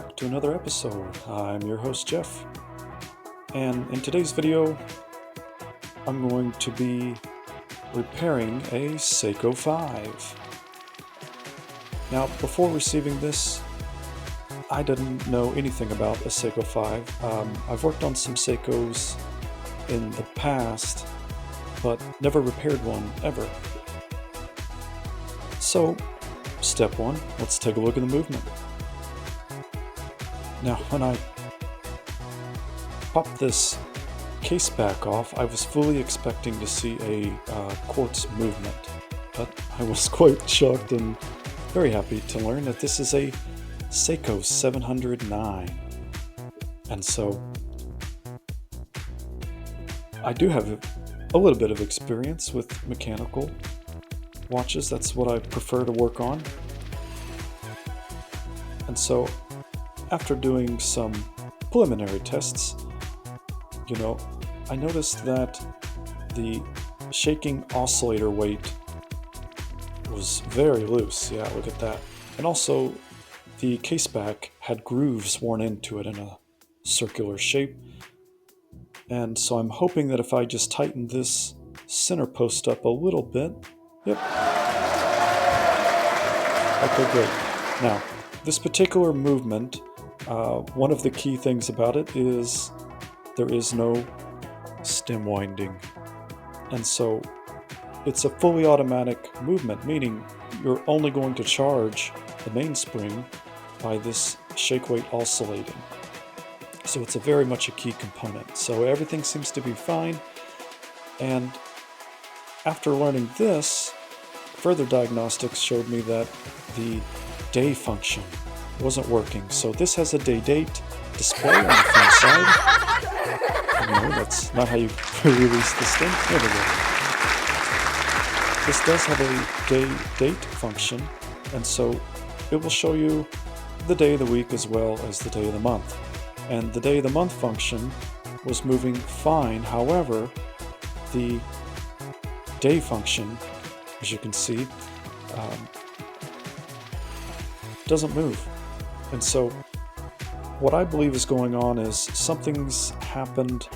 back to another episode. I'm your host Jeff, and in today's video I'm going to be repairing a Seiko 5. Now, before receiving this, I didn't know anything about a Seiko 5. I've worked on some Seikos in the past, but never repaired one ever. So, step one, let's take a look at the movement. Now, when I popped this case back off, I was fully expecting to see a quartz movement, but I was quite shocked and very happy to learn that this is a Seiko 709. And so, I do have a little bit of experience with mechanical watches. That's what I prefer to work on. And so, after doing some preliminary tests, I noticed that the shaking oscillator weight was very loose. Yeah, look at that. And also, the case back had grooves worn into it in a circular shape. And so I'm hoping that if I just tighten this center post up a little bit, yep. Okay, great. Now, this particular movement, one of the key things about it is there is no stem winding. And so it's a fully automatic movement, meaning you're only going to charge the mainspring by this shake weight oscillating. So it's very much a key component. So everything seems to be fine. And after learning this, further diagnostics showed me that the day function wasn't working. So this has a day-date display on the front side. No, that's not how you release this thing. There we go. This does have a day-date function, and so it will show you the day of the week as well as the day of the month. And the day of the month function was moving fine. However, the day function, as you can see, doesn't move. And so what I believe is going on is something's happened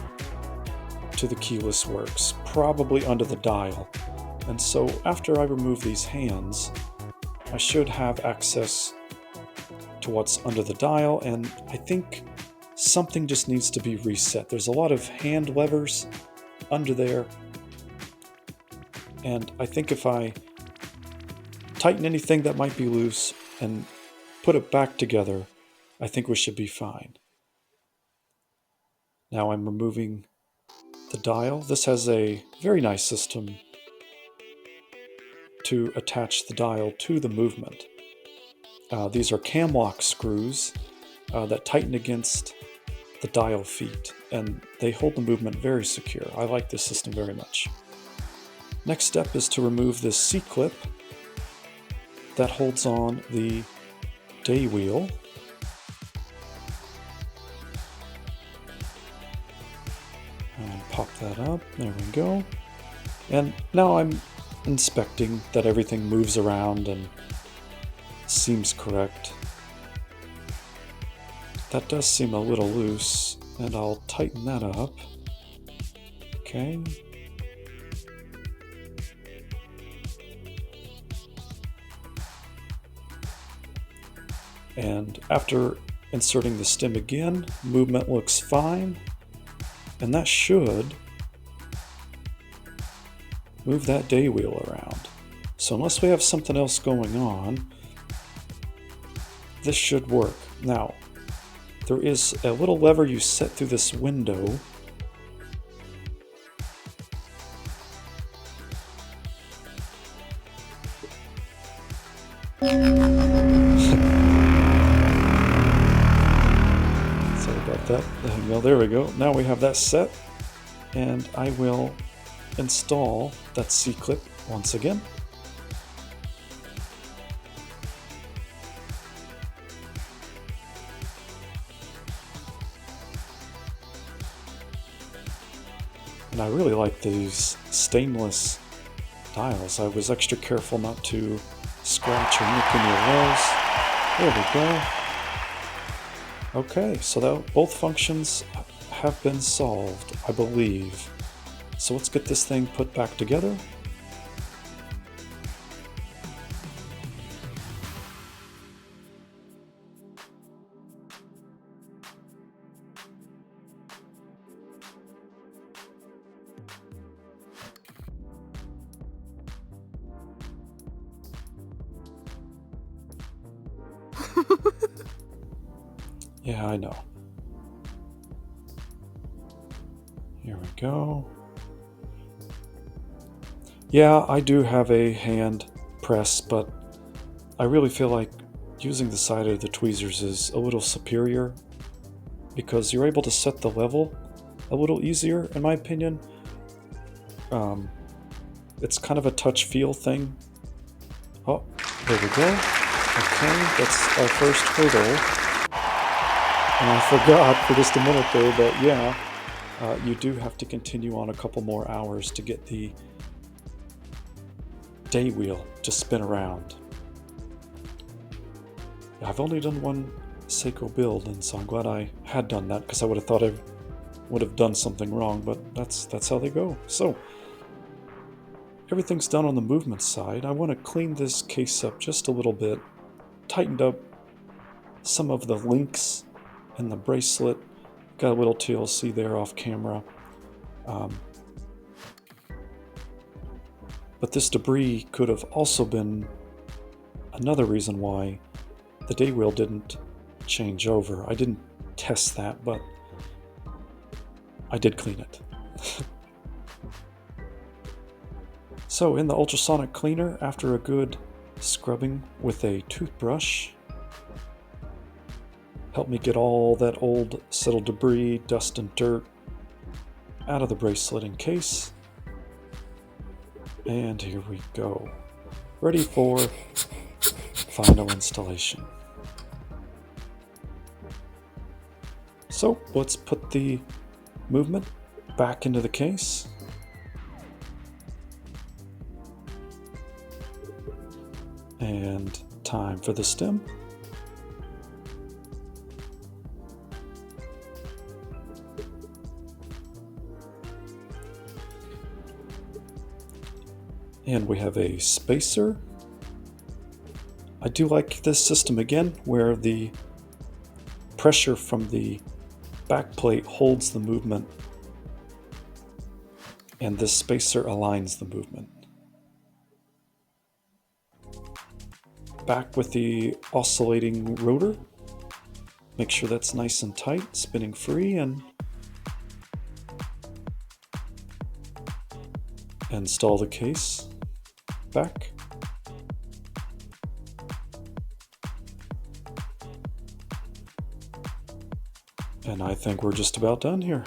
to the keyless works, probably under the dial. And so after I remove these hands, I should have access to what's under the dial, and I think something just needs to be reset. There's a lot of hand levers under there, and I think if I tighten anything that might be loose and put it back together, I think we should be fine. Now I'm removing the dial. This has a very nice system to attach the dial to the movement. These are cam lock screws that tighten against the dial feet, and they hold the movement very secure. I like this system very much. Next step is to remove this C-clip that holds on the day wheel. And pop that up. There we go. And now I'm inspecting that everything moves around and seems correct. That does seem a little loose, and I'll tighten that up. Okay. And after inserting the stem again, movement looks fine, and that should move that day wheel around. So unless we have something else going on, this should work. Now, there is a little lever you set through this window. Sorry about that. Well, there we go. Now we have that set, and I will install that C-clip once again. And I really like these stainless dials. I was extra careful not to scratch or nick any of those. There we go. Okay, so that both functions have been solved, I believe. So let's get this thing put back together. Yeah, I know. Here we go. Yeah, I do have a hand press, but I really feel like using the side of the tweezers is a little superior because you're able to set the level a little easier, in my opinion. It's kind of a touch feel thing. Oh, there we go. Okay, that's our first hurdle. And I forgot for just a minute there that, yeah, you do have to continue on a couple more hours to get the day wheel to spin around. I've only done one Seiko build, and so I'm glad I had done that because I would have thought I would have done something wrong, but that's how they go. So everything's done on the movement side. I want to clean this case up just a little bit, tightened up some of the links in the bracelet. Got a little TLC there off camera. But this debris could have also been another reason why the day wheel didn't change over. I didn't test that, but I did clean it. So in the ultrasonic cleaner, after a good scrubbing with a toothbrush, helped me get all that old settled debris, dust and dirt out of the bracelet and case. And here we go. Ready for final installation. So let's put the movement back into the case. And time for the stem. And we have a spacer. I do like this system again, where the pressure from the back plate holds the movement, and this spacer aligns the movement. Back with the oscillating rotor. Make sure that's nice and tight, spinning free, and install the case back. And I think we're just about done here.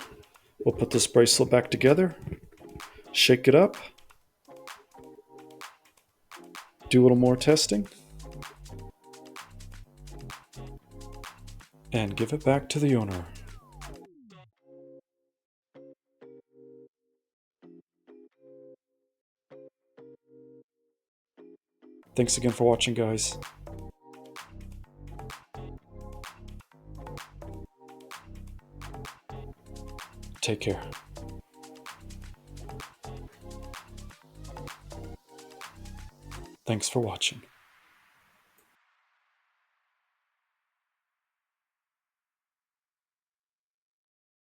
We'll put this bracelet back together, shake it up, do a little more testing, and give it back to the owner. Thanks again for watching, guys. Take care. Thanks for watching.